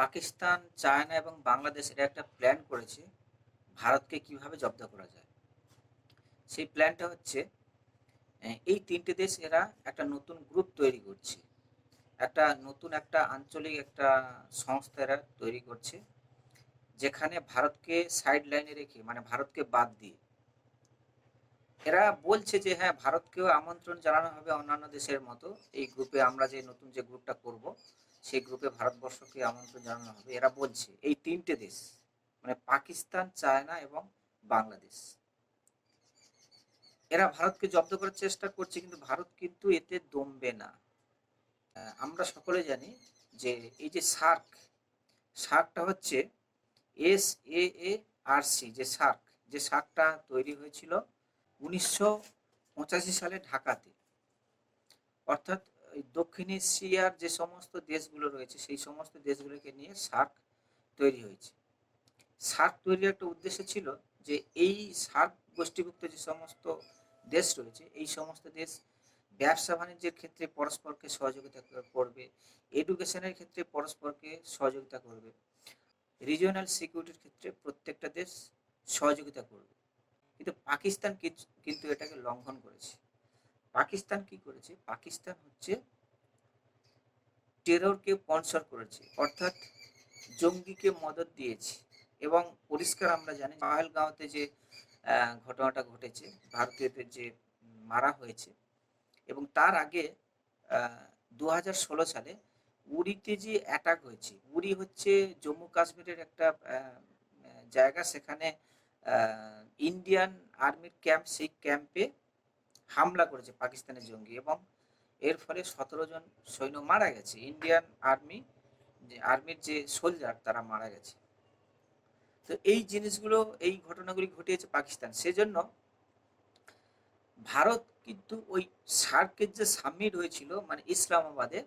Pakistan, China এবং বাংলাদেশ এরা একটা প্ল্যান করেছে ভারতকে কিভাবে জব্দ করা যায়। সেই প্ল্যানটা হচ্ছে এই ৩ টে দেশ এরা একটা নতুন গ্রুপ তৈরি করছে। একটা আঞ্চলিক একটা সংস্থা এরা তৈরি করছে। যেখানে ভারতকে সাইড লাইনে রেখে মানে ভারতকে বাদ দিয়ে এরা বলছে যে হ্যাঁ, ভারতকেও আমন্ত্রণ জানানো হবে অন্যান্য দেশের মতো। এই গ্রুপে আমরা যে নতুন যে গ্রুপটা করব, সেই গ্রুপে ভারতবর্ষকে আমন্ত্রণ জানানো হবে। এরা বলছে এই ৩ টে দেশ মানে পাকিস্তান, চায়না এবং বাংলাদেশ। এরা ভারতকে জব্দ করার চেষ্টা করছে কিন্তু ভারত কিন্তু এতে দমবে না। আমরা সকলে জানি যে এই যে সার্কটা হচ্ছে SAARC যে সার্কটা তৈরি হয়েছিল ১৯৮৫ সালে ঢাকাতে। অর্থাৎ এই দক্ষিণ এশিয়ার যে সমস্ত দেশগুলো রয়েছে সেই সমস্ত দেশগুলোকে নিয়ে সার্ক তৈরি হয়েছে। সার্ক তৈরির একটা উদ্দেশ্য ছিল যে এই সার্ক গোষ্ঠীভুক্ত যে সমস্ত দেশ রয়েছে এই সমস্ত দেশ ব্যবসা বাণিজ্যের ক্ষেত্রে পরস্পরকে সহযোগিতা করবে, এডুকেশনের ক্ষেত্রে পরস্পরকে সহযোগিতা করবে, রিজিওনাল সিকিউরিটির ক্ষেত্রে প্রত্যেকটা দেশ সহযোগিতা করবে। কিন্তু পাকিস্তান কিন্তু এটাকে লঙ্ঘন করেছে। পাকিস্তান কি করেছে? পাকিস্তান হচ্ছে টেররকে স্পন্সর করেছে, অর্থাৎ জঙ্গিকে মদত দিয়েছে। এবং পরিষ্কার আমরা জানি পাহেলগাঁওতে যে ঘটনাটা ঘটেছে, ভারতীয়দের যে মারা হয়েছে, এবং তার আগে ২০১৬ সালে উরিতে যে অ্যাটাক হয়েছে। উরি হচ্ছে জম্মু কাশ্মীরের একটা জায়গা, সেখানে ইন্ডিয়ান আর্মির ক্যাম্প, সেই ক্যাম্পে হামলা করেছে পাকিস্তানের জঙ্গি এবং এর ফলে ১৭ জন সৈন্য মারা গেছে। ইন্ডিয়ান আর্মির যে সোলজার তারা মারা গেছে। তো এই জিনিসগুলো, এই ঘটনাগুলি ঘটিয়েছে পাকিস্তান। সেজন্য ভারত কিন্তু ওই সার্কের যে সামিট হয়েছিল মানে ইসলামাবাদে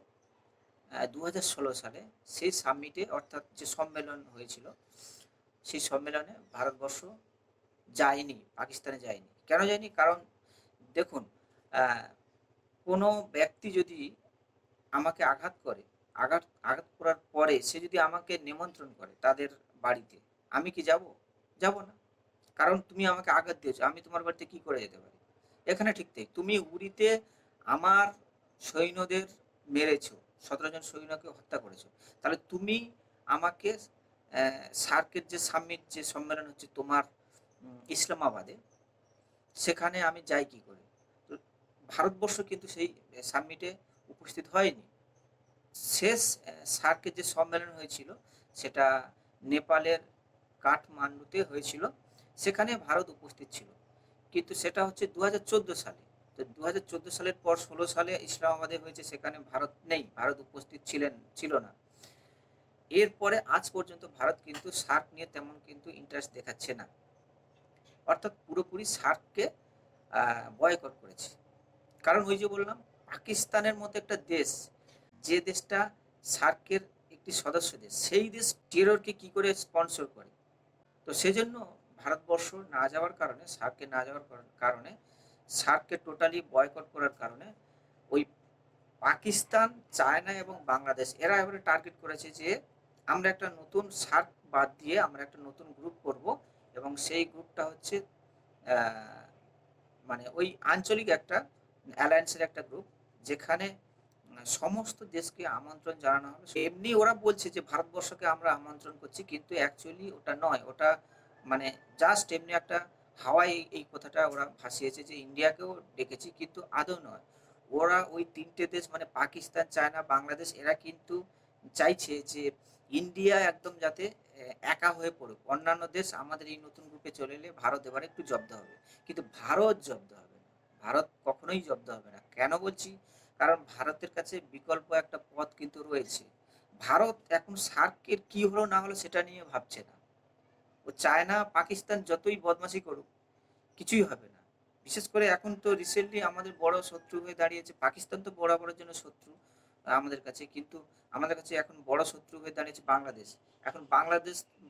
২০১৬ সালে, সেই সামিটে অর্থাৎ যে সম্মেলন হয়েছিল সেই সম্মেলনে ভারতবর্ষ যায়নি, পাকিস্তানে যায়নি। কেন যায়নি? কারণ দেখুন, কোনো ব্যক্তি যদি আমাকে আঘাত করে, আঘাত করার পরে সে যদি আমাকে নিমন্ত্রণ করে তাদের বাড়িতে, আমি কি যাব? যাব না। কারণ তুমি আমাকে আঘাত দিয়েছো, আমি তোমার বাড়িতে কি করে যেতে পারি? এখানে ঠিক তাই, তুমি উরিতে আমার সৈন্যদের মেরেছো, ১৭ জন সৈন্যকে হত্যা করেছো, তাহলে তুমি আমাকে সার্কের যে সামিট, যে সম্মেলন হচ্ছে তোমার ইসলামাবাদে, সেখানে আমি যাই কি করে? তো ভারতবর্ষ কিন্তু সেই সামিটে উপস্থিত হয়নি। শেষ সার্কের যে সম্মেলন হয়েছিল সেটা নেপালের কাঠমান্ডুতে হয়েছিল, সেখানে ভারত উপস্থিত ছিল। কিন্তু সেটা হচ্ছে ২০১৪ সালে। তো ২০১৪ সালের পর ১৬ সালে ইসলামাবাদে হয়েছে, সেখানে ভারত নেই, ভারত উপস্থিত ছিল না। এরপরে আজ পর্যন্ত ভারত কিন্তু সার্ক নিয়ে তেমন কিন্তু ইন্টারেস্ট দেখাচ্ছে না, অর্থাৎ পুরোপুরি সার্ককে বয়কট করেছে। কারণ ওই যে বললাম, পাকিস্তানের মতো একটা দেশ, যে দেশটা সার্কের একটি সদস্য দেশ, সেই দেশ টেররকে কি করে স্পন্সর করে? তো সেজন্য ভারতবর্ষ না যাওয়ার কারণে, সার্কে না যাওয়ার কারণে, সার্ককে টোটালি বয়কট করার কারণে ওই পাকিস্তান, চায়না এবং বাংলাদেশ এরা এবারে টার্গেট করেছে যে আমরা একটা নতুন সার্ক বাদ দিয়ে আমরা একটা নতুন গ্রুপ করব, এবং সেই গ্রুপটা হচ্ছে মানে ওই আঞ্চলিক একটা অ্যালায়েন্সের একটা গ্রুপ, যেখানে সমস্ত দেশকে আমন্ত্রণ জানানো হবে। এমনি ওরা বলছে যে ভারতবর্ষকে আমরা আমন্ত্রণ করছি, কিন্তু অ্যাকচুয়ালি ওটা নয়। ওটা মানে জাস্ট এমনি একটা হাওয়ায় এই কথাটা ওরা ভাসিয়েছে যে ইন্ডিয়াকেও ডেকেছি, কিন্তু আদৌ নয়। ওরা ওই ৩ টে দেশ মানে পাকিস্তান, চায়না, বাংলাদেশ এরা কিন্তু চাইছে যে ইন্ডিয়া একদম যাতে একা হয়ে পড়ুক। অন্যান্য দেশ আমাদের এই নতুন গ্রুপে চলে এলে ভারত এবারে একটু জব্দ হবে। কিন্তু ভারত জব্দ হবে না। ভারত কখনোই জব্দ হবে না। কেন বলছি? কারণ ভারতের কাছে বিকল্প একটা পথ কিন্তু রয়েছে। ভারত এখন সার্কের কি হলো না হলো সেটা নিয়ে ভাবছে না। ও চায়না, পাকিস্তান যতই বদমাশি করুক কিছুই হবে না। বিশেষ করে এখন তো রিসেন্টলি আমাদের বড় শত্রু হয়ে দাঁড়িয়েছে পাকিস্তান। তো বরাবরের জন্য শত্রু আমাদের কাছে, কিন্তু আমাদের কাছে এখন বড় শত্রু হয়ে দাঁড়িয়েছে বাংলাদেশ। এখন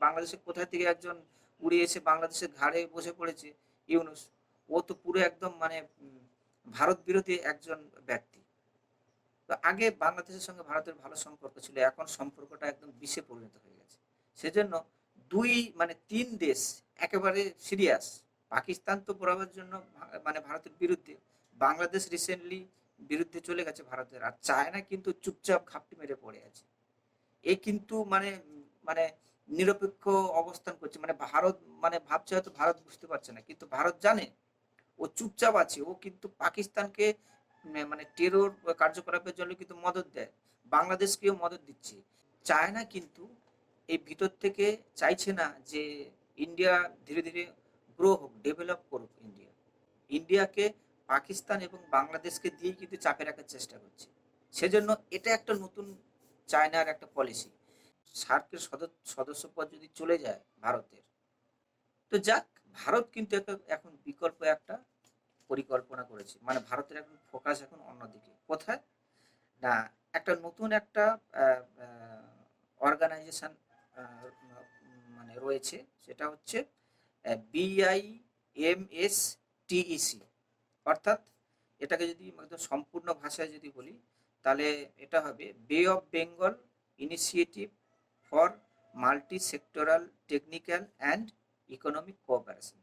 বাংলাদেশে কোথা থেকে একজন উড়ে এসে বাংলাদেশের ঘাড়ে বসে পড়েছে, ইউনূস। ও তো পুরো একদম মানে ভারত বিরোধী একজন ব্যক্তি। তো আগে বাংলাদেশের সঙ্গে ভারতের ভালো সম্পর্ক ছিল, এখন সম্পর্কটা একদম বিষে পরিণত হয়ে গেছে। সেজন্য দুই মানে তিন দেশ একেবারে সিরিয়াস। পাকিস্তান তো বরাবর জন্য মানে ভারতের বিরুদ্ধে, বাংলাদেশ রিসেন্টলি বিরুদ্ধে চলে গেছে ভারতের, আর চায়না কিন্তু চুপচাপ ঘাপটি মেরে পড়ে আছে। এ কিন্তু মানে মানে নিরপেক্ষ অবস্থান করছে, মানে ভারত মানে ভাবছে হয়তো ভারত বুঝতে পারছে না, কিন্তু ভারত জানে ও চুপচাপ আছে। ও কিন্তু পাকিস্তানকে মানে টেরর কার্যকলাপের জন্য কিন্তু মদত দেয়, বাংলাদেশকেও মদত দিচ্ছে। চায়না কিন্তু এই ভিতর থেকে চাইছে না যে ইন্ডিয়া ধীরে ধীরে গ্রো হোক, ডেভেলপ করুক। ইন্ডিয়াকে পাকিস্তান এবং বাংলাদেশকে দিয়েই কিন্তু চাপে রাখার চেষ্টা করছে। সেজন্য এটা একটা নতুন চায়নার একটা পলিসি। সার্কের সদস্য পদ যদি চলে যায় ভারতের, তো যাক, ভারত কিন্তু এখন বিকল্প একটা পরিকল্পনা করেছে। মানে ভারতের এখন ফোকাস এখন অন্যদিকে। কোথায় না, একটা নতুন একটা অর্গানাইজেশন মানে রয়েছে, সেটা হচ্ছে BIMSTEC। অর্থাৎ এটাকে যদি একদম সম্পূর্ণ ভাষায় যদি বলি, তাহলে এটা হবে বে of Bengal initiative for multi sectoral technical and economic cooperation.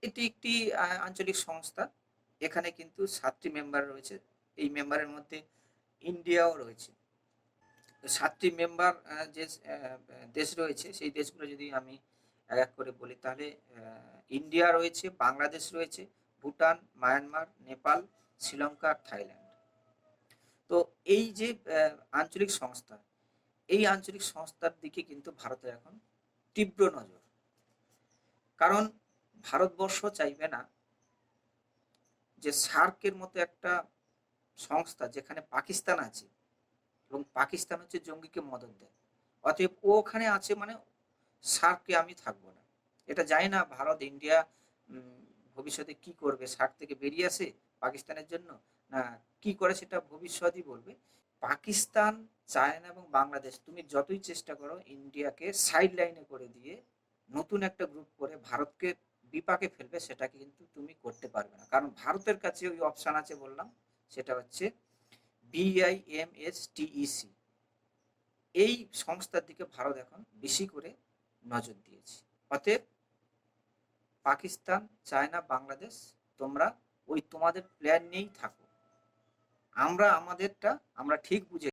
এটি একটি আঞ্চলিক সংস্থা। এখানে কিন্তু 7টি মেম্বার রয়েছে। এই মেম্বারের মধ্যে ইন্ডিয়াও রয়েছে। 7টি মেম্বার যে দেশ রয়েছে, সেই দেশগুলো যদি আমি এক এক করে বলি, তাহলে ইন্ডিয়া রয়েছে, বাংলাদেশ রয়েছে, ভুটান, মায়ানমার, নেপাল, শ্রীলঙ্কা আর থাইল্যান্ড। তো এই যে আঞ্চলিক সংস্থা, এই আঞ্চলিক সংস্থার দিকে কিন্তু ভারতের এখন তীব্র নজর। কারণ ভারতবর্ষ চাইবে না যে সার্কের মতো একটা সংস্থা যেখানে পাকিস্তান আছে, এবং পাকিস্তান হচ্ছে জঙ্গিকে মদত দেয়, অতএব ও ওখানে আছে মানে সার্কে আমি থাকবো না। এটা জানি না ভারত ইন্ডিয়া ভবিষ্যতে কি করবে, সার্ক থেকে বেরিয়ে আসে পাকিস্তানের জন্য, না কি করে সেটা ভবিষ্যৎই বলবে। পাকিস্তান, চায়না এবং বাংলাদেশ, তুমি যতই চেষ্টা করো ইন্ডিয়াকে সাইড লাইনে করে দিয়ে নতুন একটা গ্রুপ করে ভারতকে বিপাকে ফেলবে, সেটাকে কিন্তু তুমি করতে পারবে না। কারণ ভারতের কাছে ওই অপশন আছে, বললাম, সেটা হচ্ছে BIMSTEC। এই সংস্থার দিকে ভারত এখন বেশি করে নজর দিয়েছে। অতএব পাকিস্তান, চায়না, বাংলাদেশ, তোমরা ওই তোমাদের প্ল্যান নিয়েই থাকো, আমরা আমাদেরটা আমরা ঠিক বুঝে